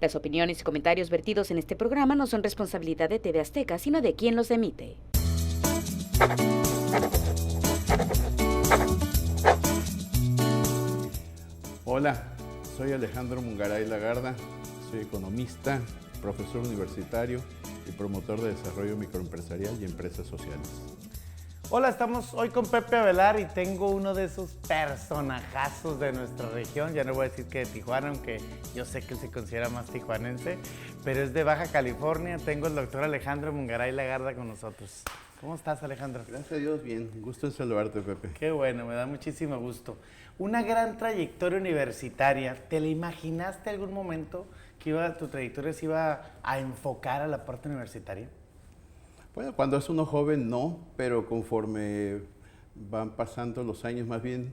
Las opiniones y comentarios vertidos en este programa no son responsabilidad de TV Azteca, sino de quien los emite. Hola, soy Alejandro Mungaray Lagarda, soy economista, profesor universitario y promotor de desarrollo microempresarial y empresas sociales. Hola, estamos hoy con Pepe Avelar y tengo uno de esos personajazos de nuestra región. Ya no voy a decir que de Tijuana, aunque yo sé que él se considera más tijuanense, pero es de Baja California. Tengo al doctor Alejandro Mungaray Lagarda con nosotros. ¿Cómo estás, Alejandro? Gracias a Dios, bien. Gusto en saludarte, Pepe. Qué bueno, me da muchísimo gusto. Una gran trayectoria universitaria. ¿Te la imaginaste algún momento que tu trayectoria se iba a enfocar a la parte universitaria? Bueno, cuando es uno joven no, pero conforme van pasando los años, más bien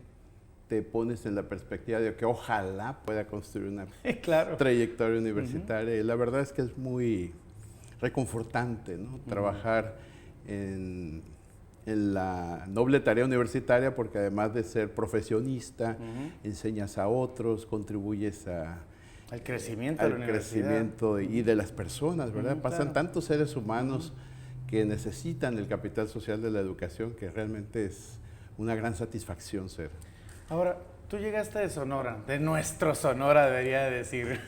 te pones en la perspectiva de que ojalá pueda construir una trayectoria universitaria. Y la verdad es que es muy reconfortante, ¿no? Trabajar en la noble tarea universitaria, porque además de ser profesionista, enseñas a otros, contribuyes al crecimiento, al crecimiento y de las personas, ¿verdad? Pasan tantos seres humanos que necesitan el capital social de la educación, que realmente es una gran satisfacción ser. Ahora, tú llegaste de Sonora, de nuestro Sonora, debería decir.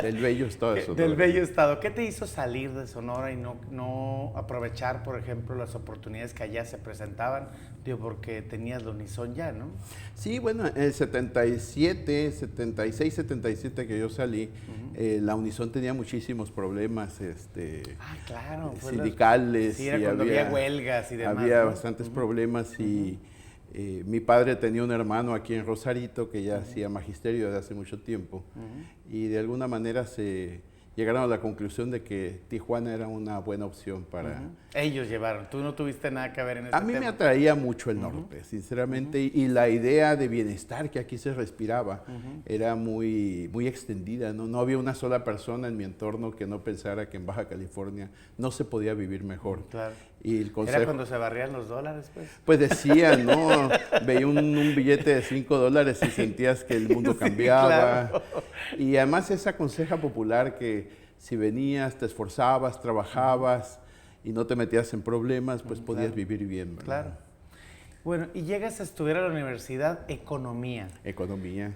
Del bello estado de Sonora. Del bello estado. ¿Qué te hizo salir de Sonora y no aprovechar, por ejemplo, las oportunidades que allá se presentaban? Digo, porque tenías la Unison ya, ¿no? Sí, bueno, en el 76, 77 que yo salí, la Unison tenía muchísimos problemas claro, sindicales. Sí, era cuando había huelgas y demás. Había, ¿no? bastantes problemas y mi padre tenía un hermano aquí en Rosarito que ya hacía magisterio desde hace mucho tiempo y de alguna manera se llegaron a la conclusión de que Tijuana era una buena opción para... Ellos llevaron, tú no tuviste nada que ver en ese tema. A mí me atraía mucho el norte, sinceramente, y la idea de bienestar que aquí se respiraba era muy, muy extendida, ¿no? No había una sola persona en mi entorno que no pensara que en Baja California no se podía vivir mejor. Claro. Y el consejo, ¿Era cuando se barrían los dólares, pues? Pues decían, ¿no? Veía un billete de $5 y sentías que el mundo cambiaba. Claro. Y además esa conseja popular que si venías, te esforzabas, trabajabas y no te metías en problemas, pues podías vivir bien, ¿verdad? Claro. Bueno, y llegas a estudiar a la universidad Economía. Economía.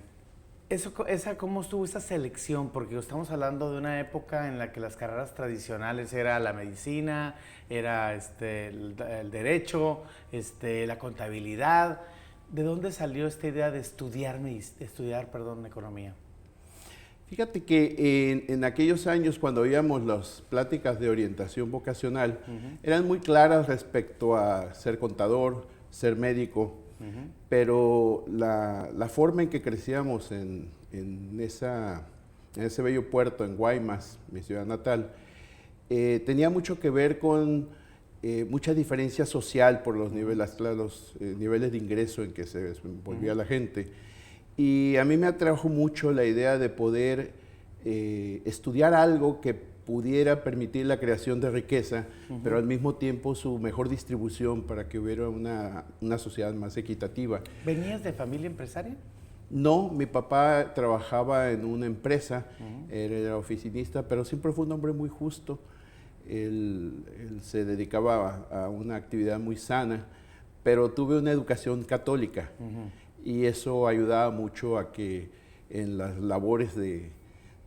¿Cómo estuvo esa selección? Porque estamos hablando de una época en la que las carreras tradicionales era la medicina, era el derecho, la contabilidad. ¿De dónde salió esta idea de estudiar economía? Fíjate que en aquellos años, cuando oíamos las pláticas de orientación vocacional, eran muy claras respecto a ser contador, ser médico, pero la forma en que crecíamos en ese bello puerto, en Guaymas, mi ciudad natal, tenía mucho que ver con mucha diferencia social por los niveles de ingreso en que se desenvolvía la gente. Y a mí me atrajo mucho la idea de poder estudiar algo que pudiera permitir la creación de riqueza, pero al mismo tiempo su mejor distribución para que hubiera una sociedad más equitativa. ¿Venías de familia empresaria? No, mi papá trabajaba en una empresa, él era oficinista, pero siempre fue un hombre muy justo. Él se dedicaba a una actividad muy sana, pero tuve una educación católica y eso ayudaba mucho a que en las labores de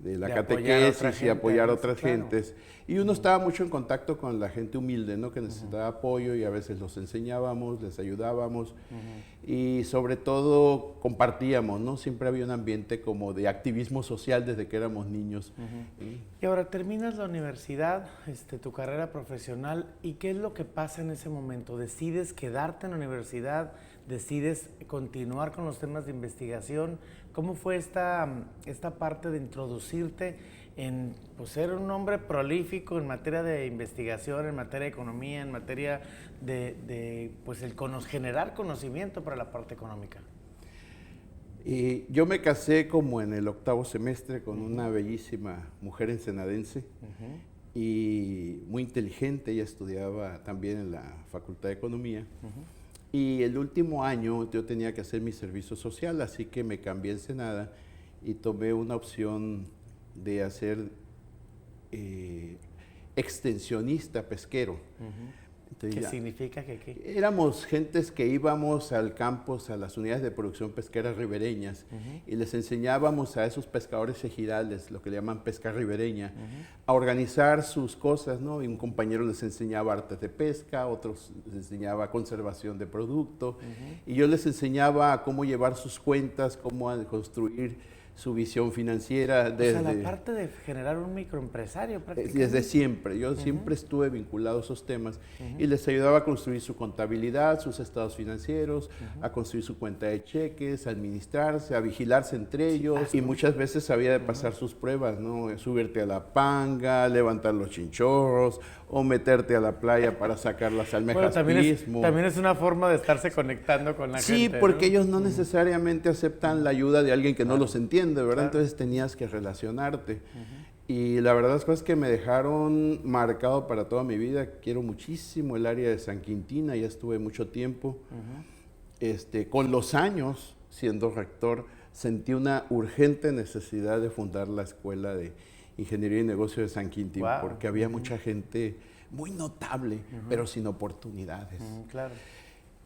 la catequesis y apoyar a otras gentes. Y uno estaba mucho en contacto con la gente humilde, ¿no? Que necesitaba apoyo y a veces los enseñábamos, les ayudábamos y sobre todo compartíamos, ¿no? Siempre había un ambiente como de activismo social desde que éramos niños. Y ahora terminas la universidad, tu carrera profesional, ¿y qué es lo que pasa en ese momento? ¿Decides quedarte en la universidad? ¿Decides continuar con los temas de investigación? ¿Cómo fue esta parte de introducirte en ser un hombre prolífico en materia de investigación, en materia de economía, en materia de generar conocimiento para la parte económica? Yo me casé como en el 8º semestre con una bellísima mujer ensenadense y muy inteligente. Ella estudiaba también en la Facultad de Economía. Y el último año yo tenía que hacer mi servicio social, así que me cambié a Ensenada y tomé una opción de hacer extensionista pesquero. Entonces, ¿Qué significa que qué? éramos gentes que íbamos al campus, a las unidades de producción pesquera ribereñas, y les enseñábamos a esos pescadores ejidales, lo que le llaman pesca ribereña, a organizar sus cosas, ¿no? Y un compañero les enseñaba artes de pesca, otros les enseñaba conservación de producto, y yo les enseñaba a cómo llevar sus cuentas, cómo a construir su visión financiera desde... O sea, la parte de generar un microempresario prácticamente. Desde siempre, yo siempre estuve vinculado a esos temas y les ayudaba a construir su contabilidad, sus estados financieros, a construir su cuenta de cheques, a administrarse, a vigilarse entre ellos, y muchas veces había de pasar sus pruebas, ¿no? Subirte a la panga, levantar los chinchorros o meterte a la playa para sacar las almejas mismo. También es una forma de estarse conectando con la gente. Sí, porque ¿no? ellos no necesariamente aceptan la ayuda de alguien que no los entiende, ¿verdad? Claro. Entonces tenías que relacionarte. Y la verdad es cosas que me dejaron marcado para toda mi vida. Quiero muchísimo el área de San Quintín, ya estuve mucho tiempo. Con los años, siendo rector, sentí una urgente necesidad de fundar la Escuela de Ingeniería y Negocio de San Quintín, porque había mucha gente muy notable, pero sin oportunidades. Claro.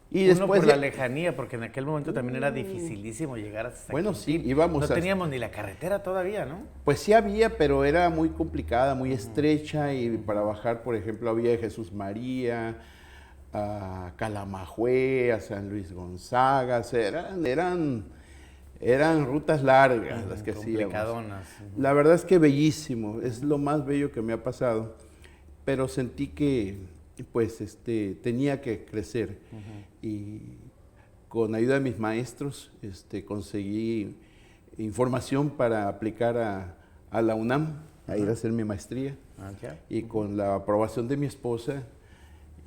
Y uno después por la lejanía, porque en aquel momento también era dificilísimo llegar hasta Bueno, Quintín. sí, íbamos No teníamos ni la carretera todavía, ¿no? Pues sí había, pero era muy complicada, muy estrecha, y para bajar, por ejemplo, había de Jesús María, a Calamajué, a San Luis Gonzaga, o sea, eran rutas largas las que hacíamos. Complicadonas. La verdad es que bellísimo, es lo más bello que me ha pasado, pero sentí que pues tenía que crecer, y con ayuda de mis maestros conseguí información para aplicar a la UNAM, a ir a hacer mi maestría, y con la aprobación de mi esposa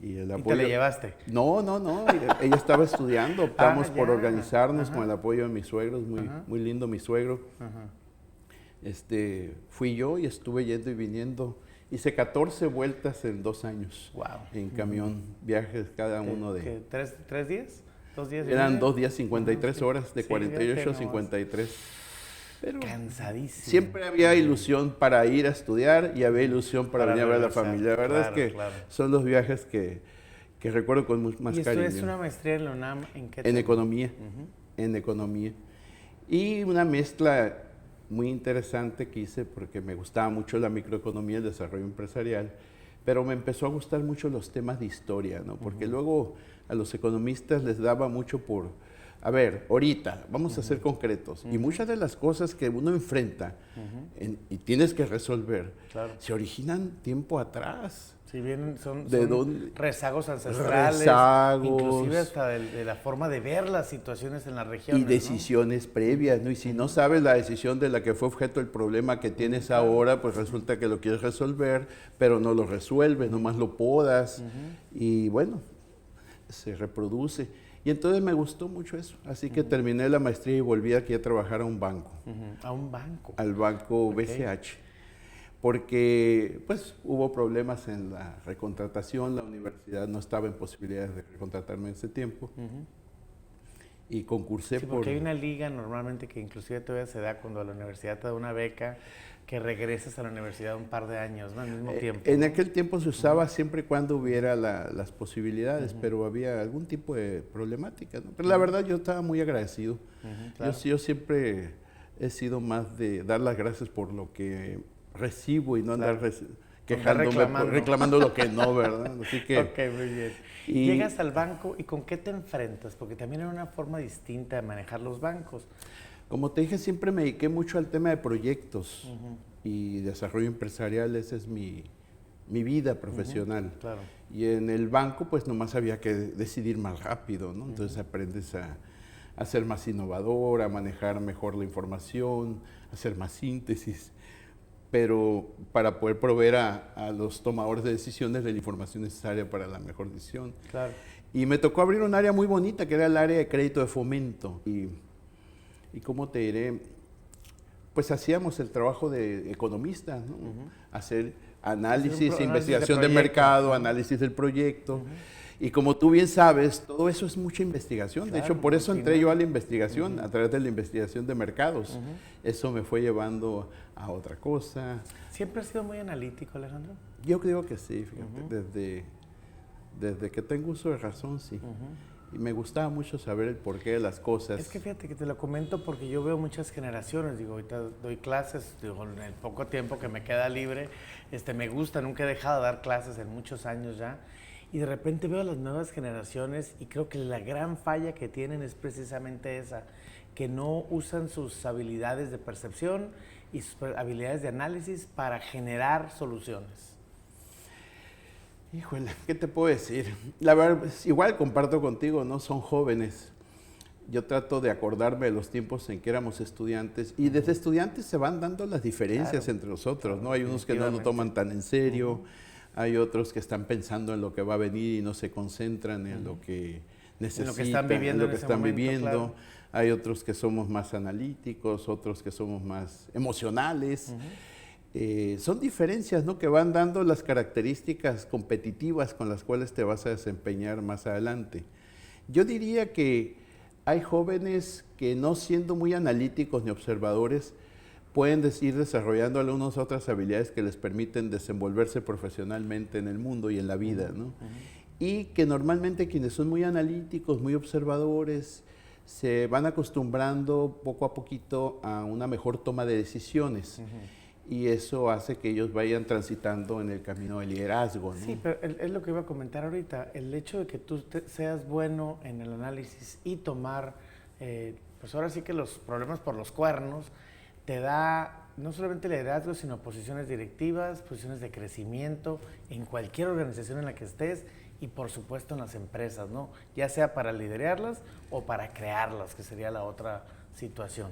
y el apoyo... ¿Y te la llevaste? No, ella estaba estudiando, optamos por ya. organizarnos con el apoyo de mis suegros, muy lindo mi suegro. Fui yo y estuve yendo y viniendo. Hice 14 vueltas en 2 años. Wow. En camión, viajes cada uno de... ¿Qué, ¿3 días? ¿2 días? Eran 2 días, 53 horas, de Sí, 48 a no, 53. Pero cansadísimo. siempre había ilusión para ir a estudiar y había ilusión para venir a ver a la regresar. familia. La verdad es que son los viajes que recuerdo con más ¿Y cariño. estudiaste una maestría en la UNAM en qué? En economía, en economía. Y una mezcla muy interesante que hice porque me gustaba mucho la microeconomía, el desarrollo empresarial, pero me empezó a gustar mucho los temas de historia, ¿no? Porque luego a los economistas les daba mucho por, a ver, ahorita vamos a ser concretos, y muchas de las cosas que uno enfrenta y tienes que resolver se originan tiempo atrás. Si bien son dónde? rezagos ancestrales, Rezagos. inclusive hasta de la forma de ver las situaciones en las regiones. Y decisiones previas, ¿no? Y si no sabes la decisión de la que fue objeto el problema que tienes ahora, pues resulta que lo quieres resolver, pero no lo resuelves, nomás lo podas, y bueno, se reproduce. Y entonces me gustó mucho eso, así que terminé la maestría y volví aquí a trabajar a un banco. ¿A un banco? Al banco BCH. Porque pues hubo problemas en la recontratación, la universidad no estaba en posibilidades de recontratarme en ese tiempo, y concursé porque hay una liga normalmente que inclusive todavía se da cuando la universidad te da una beca, que regreses a la universidad un par de años, ¿no? Al mismo tiempo. En aquel tiempo se usaba siempre y cuando hubiera las posibilidades, pero había algún tipo de problemática, ¿no? Pero la verdad yo estaba muy agradecido. Claro. Yo siempre he sido más de dar las gracias por lo que recibo y no andar quejándome, reclamando lo que no, ¿verdad? Así que, Ok, muy bien. Llegas al banco y ¿con qué te enfrentas? Porque también era una forma distinta de manejar los bancos. Como te dije, siempre me dediqué mucho al tema de proyectos y desarrollo empresarial. Esa es mi vida profesional. Claro. Y en el banco, pues nomás había que decidir más rápido, ¿no? Entonces aprendes a ser más innovador, a manejar mejor la información, a hacer más síntesis, pero para poder proveer a los tomadores de decisiones de la información necesaria para la mejor decisión. Claro. Y me tocó abrir un área muy bonita, que era el área de crédito de fomento. Y ¿cómo te diré? Pues hacíamos el trabajo de economista, ¿no? Hacer análisis, investigación de mercado, análisis del proyecto. Y como tú bien sabes, todo eso es mucha investigación. De hecho, por eso entré yo a la investigación, a través de la investigación de mercados. Eso me fue llevando a otra cosa. ¿Siempre has sido muy analítico, Alejandro? Yo creo que sí, fíjate, desde que tengo uso de razón, sí. Y me gustaba mucho saber el porqué de las cosas. Es que fíjate que te lo comento porque yo veo muchas generaciones, digo, ahorita doy clases, digo, en el poco tiempo que me queda libre, me gusta, nunca he dejado de dar clases en muchos años ya, y de repente veo a las nuevas generaciones y creo que la gran falla que tienen es precisamente esa, que no usan sus habilidades de percepción y sus habilidades de análisis para generar soluciones. Híjole, ¿qué te puedo decir? La verdad, igual comparto contigo, ¿no? Son jóvenes. Yo trato de acordarme de los tiempos en que éramos estudiantes y desde estudiantes se van dando las diferencias entre nosotros, ¿no? Hay unos que no lo toman tan en serio, hay otros que están pensando en lo que va a venir y no se concentran en lo que necesitan, en lo que están viviendo, en lo que están viviendo. Claro. Hay otros que somos más analíticos, otros que somos más emocionales. Son diferencias, ¿no?, que van dando las características competitivas con las cuales te vas a desempeñar más adelante. Yo diría que hay jóvenes que, no siendo muy analíticos ni observadores, pueden ir desarrollando algunas otras habilidades que les permiten desenvolverse profesionalmente en el mundo y en la vida, ¿no? Y que normalmente quienes son muy analíticos, muy observadores, se van acostumbrando poco a poquito a una mejor toma de decisiones. Y eso hace que ellos vayan transitando en el camino del liderazgo, ¿no? Sí, pero es lo que iba a comentar ahorita. El hecho de que tú seas bueno en el análisis y tomar, pues ahora sí que los problemas por los cuernos, te da no solamente liderazgo, sino posiciones directivas, posiciones de crecimiento en cualquier organización en la que estés y por supuesto en las empresas, ¿no? Ya sea para liderarlas o para crearlas, que sería la otra situación.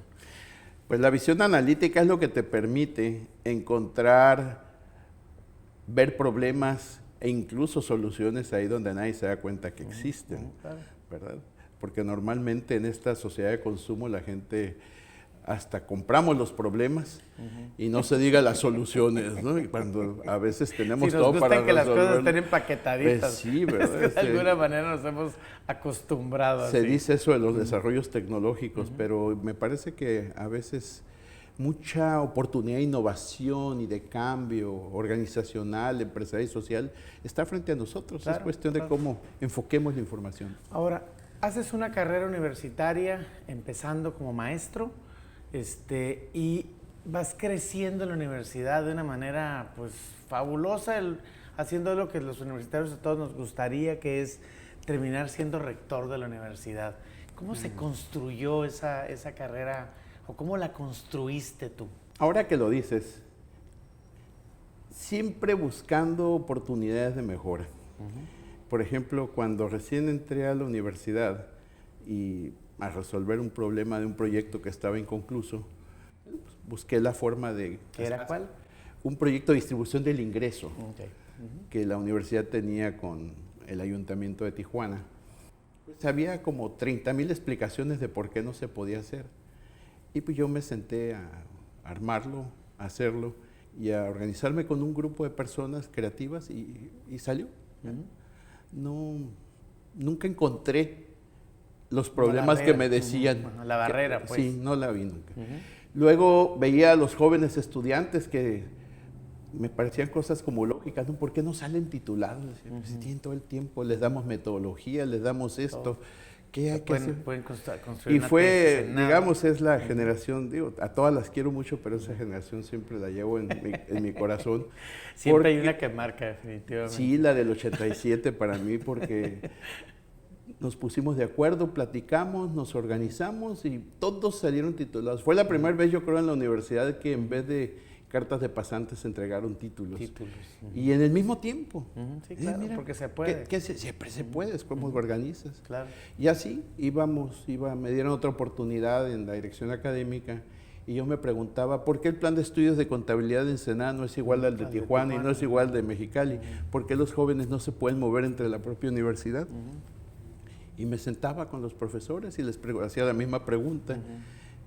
Pues la visión analítica es lo que te permite encontrar, ver problemas e incluso soluciones ahí donde nadie se da cuenta que existen, ¿verdad? Porque normalmente en esta sociedad de consumo la gente hasta compramos los problemas y no se diga las soluciones, ¿no? Y cuando a veces tenemos todo para resolver. Que las cosas estén empaquetaditas. Pues sí, ¿verdad? Es que de alguna manera nos hemos acostumbrado. Se dice eso de los desarrollos tecnológicos, pero me parece que a veces mucha oportunidad de innovación y de cambio organizacional, empresarial y social está frente a nosotros. Claro, es cuestión de cómo enfoquemos la información. Ahora, haces una carrera universitaria empezando como maestro, y vas creciendo en la universidad de una manera pues fabulosa, haciendo lo que los universitarios a todos nos gustaría, que es terminar siendo rector de la universidad. ¿Cómo se construyó esa carrera o cómo la construiste tú? Ahora que lo dices, siempre buscando oportunidades de mejora. Por ejemplo, cuando recién entré a la universidad y a resolver un problema de un proyecto que estaba inconcluso, busqué la forma de... ¿Qué era cuál? Un proyecto de distribución del ingreso que la universidad tenía con el Ayuntamiento de Tijuana. Pues había como 30,000 explicaciones de por qué no se podía hacer. Y pues yo me senté a armarlo, a hacerlo y a organizarme con un grupo de personas creativas y salió. Nunca encontré los problemas que me decían. La barrera, pues. Sí, no la vi nunca. Luego veía a los jóvenes estudiantes que me parecían cosas como lógicas, ¿no? ¿Por qué no salen titulados? Pues si tienen todo el tiempo, les damos metodología, les damos esto. ¿Qué hay que hacer? Pueden construir y fue, digamos, es la generación, digo, a todas las quiero mucho, pero esa generación siempre la llevo en mi corazón. Siempre hay una que marca, definitivamente. Sí, la del 87 para mí, porque nos pusimos de acuerdo, platicamos, nos organizamos y todos salieron titulados. Fue la primera vez, yo creo, en la universidad que en vez de cartas de pasantes entregaron títulos. Y en el mismo tiempo. Sí, claro, mira, porque se puede. Siempre se puede, es como lo organizas. Claro. Y así me dieron otra oportunidad en la dirección académica y yo me preguntaba, ¿por qué el plan de estudios de contabilidad de Ensenada no es igual al de Tijuana y no es igual al de Mexicali? ¿Por qué los jóvenes no se pueden mover entre la propia universidad? Y me sentaba con los profesores y les hacía la misma pregunta.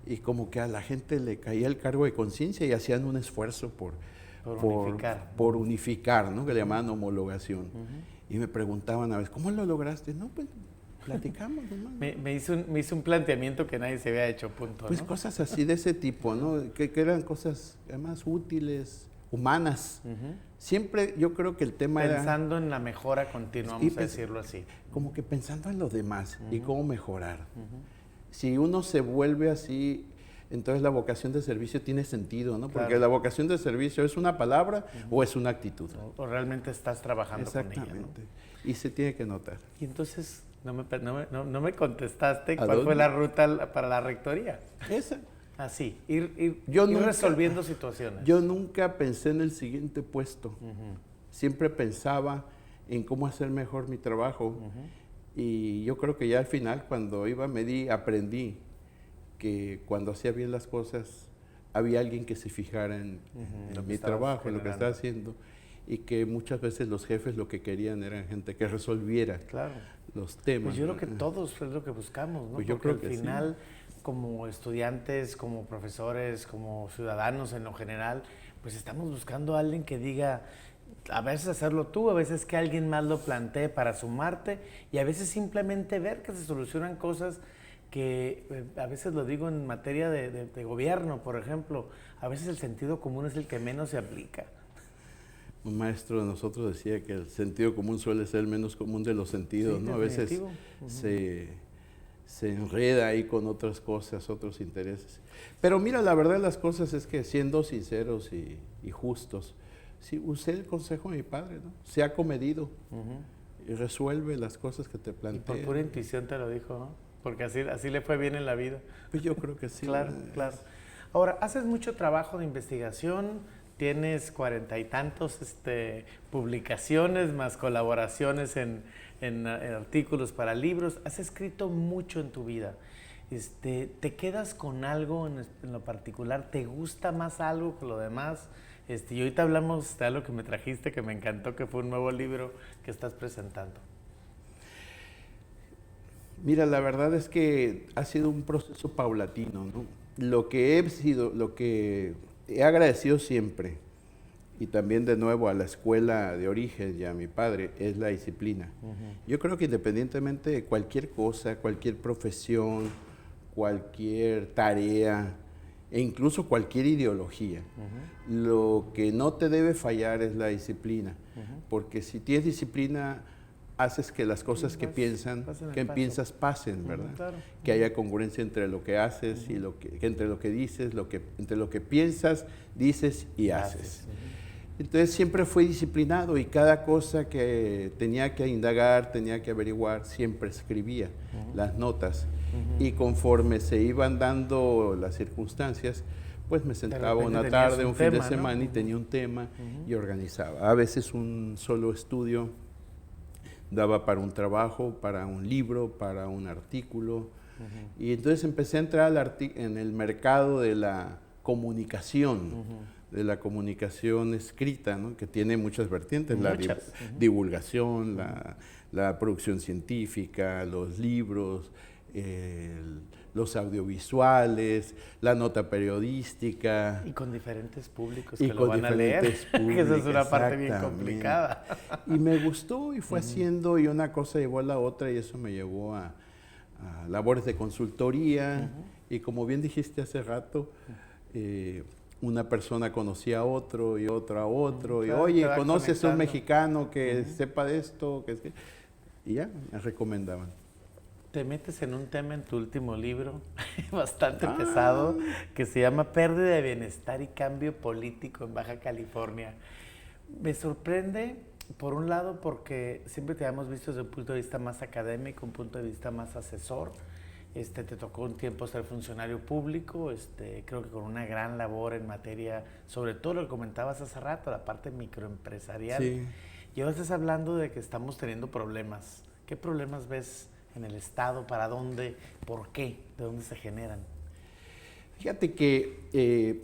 Y como que a la gente le caía el cargo de conciencia y hacían un esfuerzo por unificar, ¿no? Que le llamaban homologación. Y me preguntaban a veces, ¿cómo lo lograste? No, pues platicamos, nomás. Me hizo un planteamiento que nadie se había hecho, punto, Pues ¿no? cosas así de ese tipo, ¿no? Que eran cosas además útiles, humanas. Siempre yo creo que el tema era Pensando en la mejora continua, Y vamos a decirlo así. como que pensando en los demás y cómo mejorar. Si uno se vuelve así, entonces la vocación de servicio tiene sentido, ¿no? Porque Claro. la vocación de servicio es una palabra o es una actitud. O realmente estás trabajando con ella, ¿no? Exactamente. Y se tiene que notar. Y entonces no me contestaste ¿A cuál fue dónde? la ruta para la rectoría. Esa. Así, ir Nunca- resolviendo situaciones. Yo nunca pensé en el siguiente puesto. Siempre pensaba en cómo hacer mejor mi trabajo. Y yo creo que ya al final, cuando iba, aprendí que cuando hacía bien las cosas, había alguien que se fijara en lo que mi estabas trabajo, en lo que generando. estaba haciendo. Y que muchas veces los jefes lo que querían era gente que resolviera Claro. los temas. Pues yo creo ¿no? que todos es lo que buscamos, ¿no? Pues yo Porque creo al que sí. final, como estudiantes, como profesores, como ciudadanos en lo general, pues estamos buscando a alguien que diga, a veces hacerlo tú, a veces que alguien más lo plantee para sumarte y a veces simplemente ver que se solucionan cosas que, a veces lo digo en materia de gobierno, por ejemplo, a veces el sentido común es el que menos se aplica. Un maestro de nosotros decía que el sentido común suele ser el menos común de los sentidos, Sí, ¿no? A veces definitivo. se enreda ahí con otras cosas, otros intereses. Pero mira, la verdad de las cosas es que siendo sinceros y justos, sí, usé el consejo de mi padre, ¿no? Sea comedido y resuelve las cosas que te Y por plantean. pura intuición te lo dijo, ¿no? Porque así le fue bien en la vida. Pues yo creo que sí. Claro, claro. Ahora, haces mucho trabajo de investigación, tienes 40 y tantos publicaciones, más colaboraciones en artículos para libros. Has escrito mucho en tu vida. ¿Te quedas con algo en lo particular? ¿Te gusta más algo que lo demás? Y ahorita hablamos de algo que me trajiste, que me encantó, que fue un nuevo libro que estás presentando. Mira, la verdad es que ha sido un proceso paulatino, ¿no? Lo que he agradecido siempre, y también de nuevo a la escuela de origen y a mi padre, es la disciplina. Yo creo que independientemente de cualquier cosa, cualquier profesión, cualquier tarea, e incluso cualquier ideología, lo que no te debe fallar es la disciplina, porque si tienes disciplina, haces que las cosas que piensan, pasen el que paso. piensas pasen, ¿verdad? Claro. Que haya congruencia entre lo que haces y entre lo que dices, entre lo que piensas, dices y haces. Entonces siempre fui disciplinado y cada cosa que tenía que indagar, tenía que averiguar, siempre escribía las notas. Y conforme se iban dando las circunstancias, pues me sentaba repente una tenías tarde, un un fin de tema, ¿no? semana y tenía un tema y organizaba. A veces un solo estudio daba para un trabajo, para un libro, para un artículo. Y entonces empecé a entrar en el mercado de la comunicación, de la comunicación escrita, ¿no? Que tiene muchas vertientes, la divulgación, la producción científica, los libros, los audiovisuales, la nota periodística. Y con diferentes públicos Y que lo con van a leer, diferentes que esa es una parte bien exactamente. complicada. Y me gustó y fue haciendo, y una cosa llevó a la otra, y eso me llevó a labores de consultoría. Y como bien dijiste hace rato, una persona conocía a otro y otro a otro. Claro, y te oye, va ¿conoces a un conectando. mexicano que sepa de esto? Y ya, me recomendaban. Te metes en un tema en tu último libro, bastante pesado, que se llama Pérdida de Bienestar y Cambio Político en Baja California. Me sorprende, por un lado, porque siempre te hemos visto desde un punto de vista más académico, un punto de vista más asesor. Te tocó un tiempo ser funcionario público, creo que con una gran labor en materia, sobre todo lo que comentabas hace rato, la parte microempresarial. Sí. Y ahora estás hablando de que estamos teniendo problemas. ¿Qué problemas ves en el Estado? ¿Para dónde? ¿Por qué? ¿De dónde se generan? Fíjate que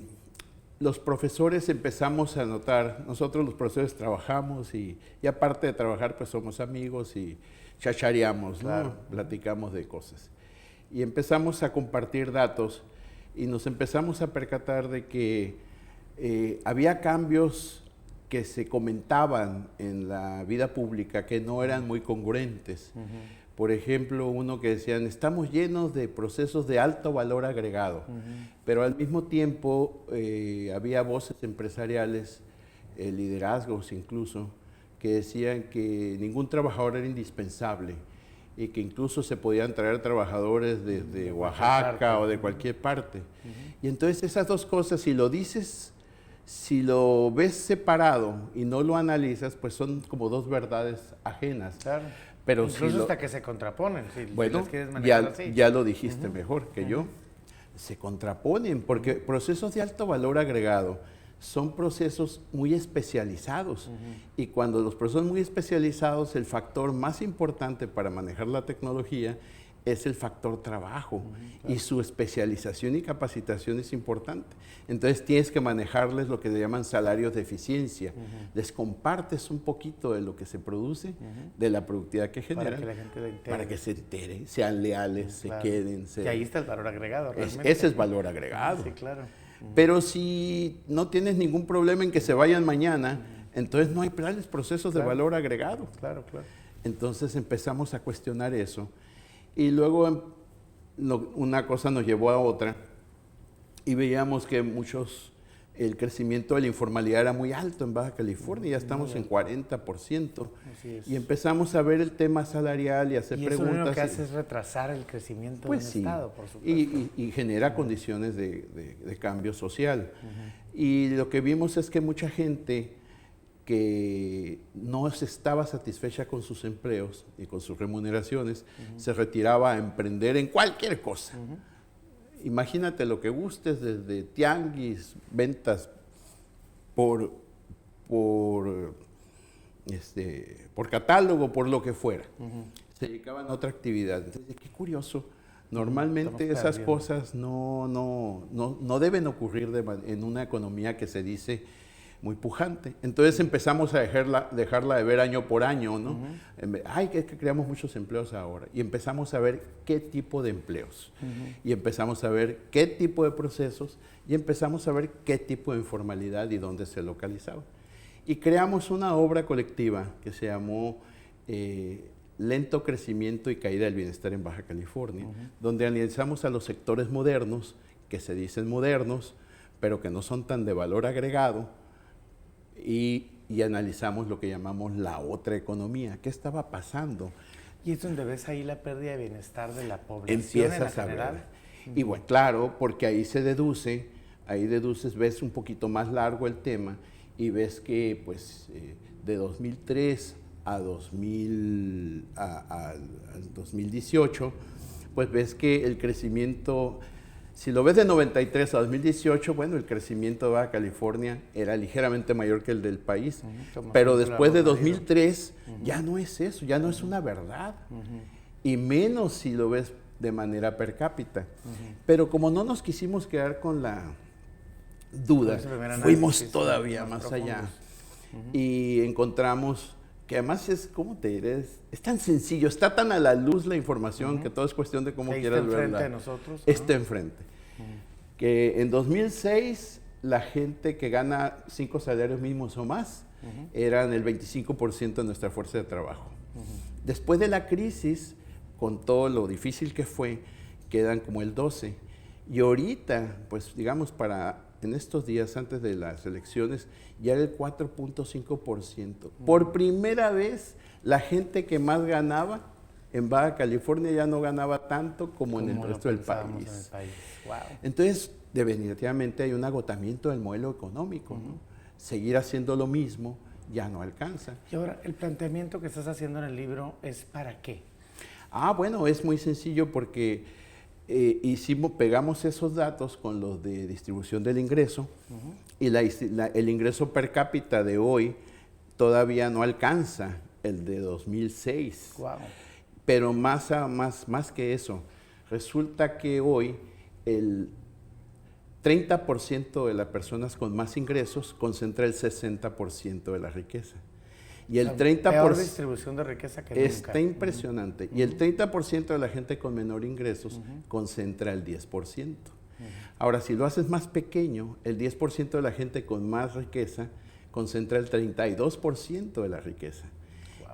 los profesores empezamos a notar, nosotros los profesores trabajamos y aparte de trabajar pues somos amigos y chachareamos, ¿no? Claro. Platicamos de cosas. Y empezamos a compartir datos y nos empezamos a percatar de que había cambios que se comentaban en la vida pública que no eran muy congruentes. Por ejemplo, uno que decían, estamos llenos de procesos de alto valor agregado, pero al mismo tiempo había voces empresariales, liderazgos incluso, que decían que ningún trabajador era indispensable y que incluso se podían traer trabajadores desde Oaxaca o de cualquier parte. Y entonces esas dos cosas, si lo dices, si lo ves separado y no lo analizas, pues son como dos verdades ajenas. Claro. Pero incluso hasta que se contraponen. Bueno, las quieres manejar así. ya lo dijiste mejor que yo. Se contraponen porque procesos de alto valor agregado son procesos muy especializados y cuando los procesos muy especializados, el factor más importante para manejar la tecnología es el factor trabajo y su especialización y capacitación es importante. Entonces tienes que manejarles lo que se llaman salarios de eficiencia. Les compartes un poquito de lo que se produce, de la productividad que generan, para que la gente lo entere. para que se entere, sean leales, se queden. Y ahí está el valor agregado, realmente. Ese es valor agregado. Sí, claro. Pero si no tienes ningún problema en que se vayan mañana, entonces no hay tales procesos de valor agregado. Claro, claro. Entonces empezamos a cuestionar eso. Y luego una cosa nos llevó a otra y veíamos que el crecimiento de la informalidad era muy alto en Baja California, ya estamos en 40%. Y empezamos a ver el tema salarial y hacer preguntas. Y eso lo único que hace es retrasar el crecimiento del Estado, por supuesto. Y genera condiciones de cambio social. Y lo que vimos es que mucha gente que no estaba satisfecha con sus empleos y con sus remuneraciones, se retiraba a emprender en cualquier cosa. Imagínate lo que gustes, desde tianguis, ventas por catálogo, por lo que fuera. Se dedicaban a otra actividad. Entonces, qué curioso. Normalmente esas cosas no deben ocurrir en una economía que se dice muy pujante. Entonces empezamos a dejarla de ver año por año, ¿no? Ay, que creamos muchos empleos ahora. Y empezamos a ver qué tipo de empleos. Y empezamos a ver qué tipo de procesos. Y empezamos a ver qué tipo de informalidad y dónde se localizaba. Y creamos una obra colectiva que se llamó Lento Crecimiento y Caída del Bienestar en Baja California, donde analizamos a los sectores modernos, que se dicen modernos, pero que no son tan de valor agregado, y analizamos lo que llamamos la otra economía. ¿Qué estaba pasando? Y es donde ves ahí la pérdida de bienestar de la población Empiezas a ver. Y bueno, claro, porque ahí deduces, ves un poquito más largo el tema y ves que pues de 2003 al 2018, pues ves que el crecimiento, si lo ves de 93 a 2018, bueno, el crecimiento de Baja California era ligeramente mayor que el del país, pero después de 2003 ya no es eso, ya no es una verdad, y menos si lo ves de manera per cápita. Pero como no nos quisimos quedar con la duda, fuimos todavía más allá y encontramos que además es, ¿cómo te diré? Es tan sencillo, está tan a la luz la información que todo es cuestión de cómo quieras verla. Está enfrente de nosotros. Está enfrente. Que en 2006 la gente que gana 5 salarios mínimos o más eran el 25% de nuestra fuerza de trabajo. Después de la crisis, con todo lo difícil que fue, quedan como el 12%. Y ahorita, pues digamos, en estos días antes de las elecciones, ya era el 4.5%. Por primera vez, la gente que más ganaba en Baja California ya no ganaba tanto como en el resto del país. Wow. Entonces, definitivamente hay un agotamiento del modelo económico, ¿no? Seguir haciendo lo mismo ya no alcanza. Y ahora, el planteamiento que estás haciendo en el libro es ¿para qué? Bueno, es muy sencillo porque pegamos esos datos con los de distribución del ingreso y el ingreso per cápita de hoy todavía no alcanza el de 2006. Wow. Pero más que eso, resulta que hoy el 30% de las personas con más ingresos concentra el 60% de la riqueza. Y el 30%... Peor distribución de riqueza que nunca. Está impresionante. Y el 30% de la gente con menor ingresos concentra el 10%. Ahora, si lo haces más pequeño, el 10% de la gente con más riqueza concentra el 32% de la riqueza.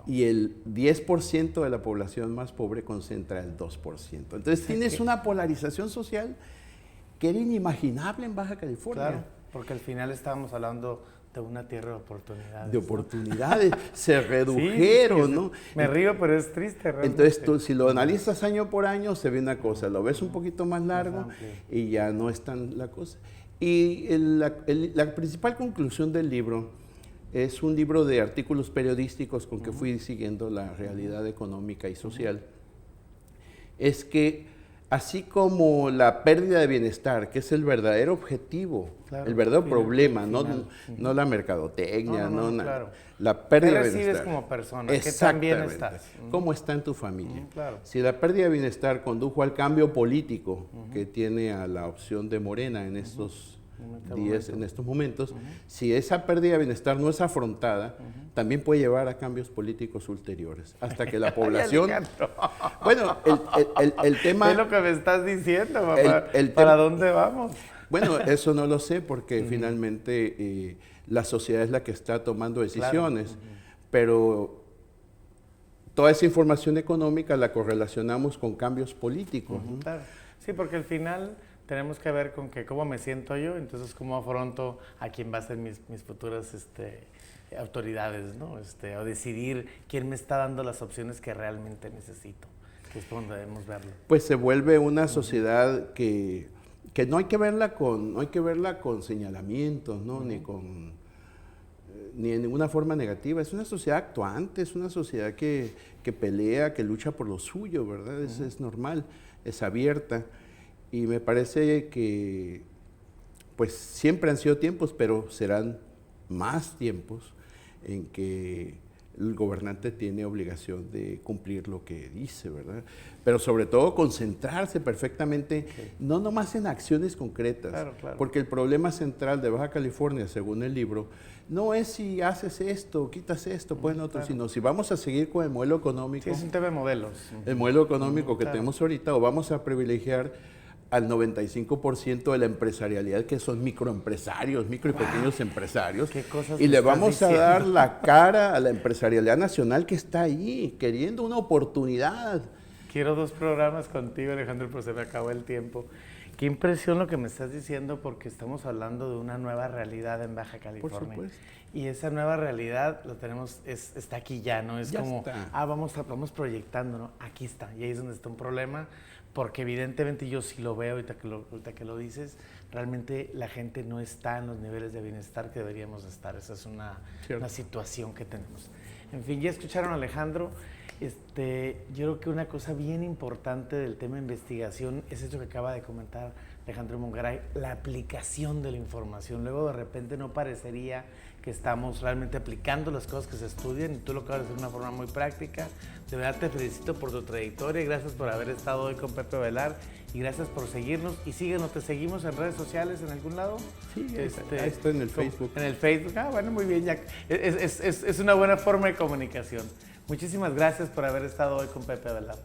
Y el 10% de la población más pobre concentra el 2%. Entonces tienes una polarización social que era inimaginable en Baja California. Claro, porque al final estábamos hablando de una tierra de oportunidades. De oportunidades, ¿no? Se redujeron, sí, ¿no? Me río, pero es triste realmente. Entonces tú, si lo analizas año por año, se ve una cosa, lo ves un poquito más largo y ya no es tan la cosa. Y la principal conclusión del libro es un libro de artículos periodísticos con que fui siguiendo la realidad económica y social. Es que así como la pérdida de bienestar, que es el verdadero objetivo, claro, el verdadero problema, no la mercadotecnia, claro. La pérdida de bienestar. ¿Qué recibes como persona? ¿Qué tan bien estás? ¿Cómo está en tu familia? Claro. Si la pérdida de bienestar condujo al cambio político que tiene a la opción de Morena en estos en estos momentos, si esa pérdida de bienestar no es afrontada, también puede llevar a cambios políticos ulteriores, hasta que la población... Bueno, el tema... Es lo que me estás diciendo, papá. ¿Para dónde vamos? Bueno, eso no lo sé, porque finalmente la sociedad es la que está tomando decisiones, claro. Pero toda esa información económica la correlacionamos con cambios políticos. Claro. Sí, porque al final... tenemos que ver con que cómo me siento yo, entonces cómo afronto a quién va a ser mis futuras autoridades, ¿no? O decidir quién me está dando las opciones que realmente necesito, que es donde debemos verlo. Pues se vuelve una sociedad que no hay que verla con señalamientos, ¿no? Ni en ninguna forma negativa. Es una sociedad actuante, es una sociedad que pelea, que lucha por lo suyo, ¿verdad? Es normal, es abierta. Y me parece que pues siempre han sido tiempos, pero serán más tiempos en que el gobernante tiene obligación de cumplir lo que dice, ¿verdad? Pero sobre todo concentrarse perfectamente, no nomás en acciones concretas, claro. Porque el problema central de Baja California, según el libro, no es si haces esto, quitas esto, pones otro, sino si vamos a seguir con el modelo económico. Sí, es un tema de modelos. El modelo económico que tenemos ahorita, o vamos a privilegiar al 95% de la empresarialidad, que son microempresarios, micro y pequeños empresarios, y le vamos a dar la cara a la empresarialidad nacional que está ahí, queriendo una oportunidad. Quiero 2 programas contigo, Alejandro, pero se me acabó el tiempo. Qué impresión lo que me estás diciendo, porque estamos hablando de una nueva realidad en Baja California. Por supuesto. Y esa nueva realidad lo tenemos, está aquí ya, ¿no? Es ya como, está. Vamos proyectando, ¿no? Aquí está, y ahí es donde está un problema. Porque evidentemente yo sí lo veo, ahorita que lo dices, realmente la gente no está en los niveles de bienestar que deberíamos estar. Esa es una situación que tenemos. En fin, ya escucharon a Alejandro. Yo creo que una cosa bien importante del tema de investigación es esto que acaba de comentar Alejandro Mongaray, la aplicación de la información. Luego de repente no parecería que estamos realmente aplicando las cosas que se estudian, y tú lo acabas de hacer de una forma muy práctica. De verdad te felicito por tu trayectoria, gracias por haber estado hoy con Pepe Velar y gracias por seguirnos. Y síguenos, ¿te seguimos en redes sociales en algún lado? Sí, ahí estoy en el Facebook. En el Facebook, bueno, muy bien, ya. Es una buena forma de comunicación. Muchísimas gracias por haber estado hoy con Pepe Velar.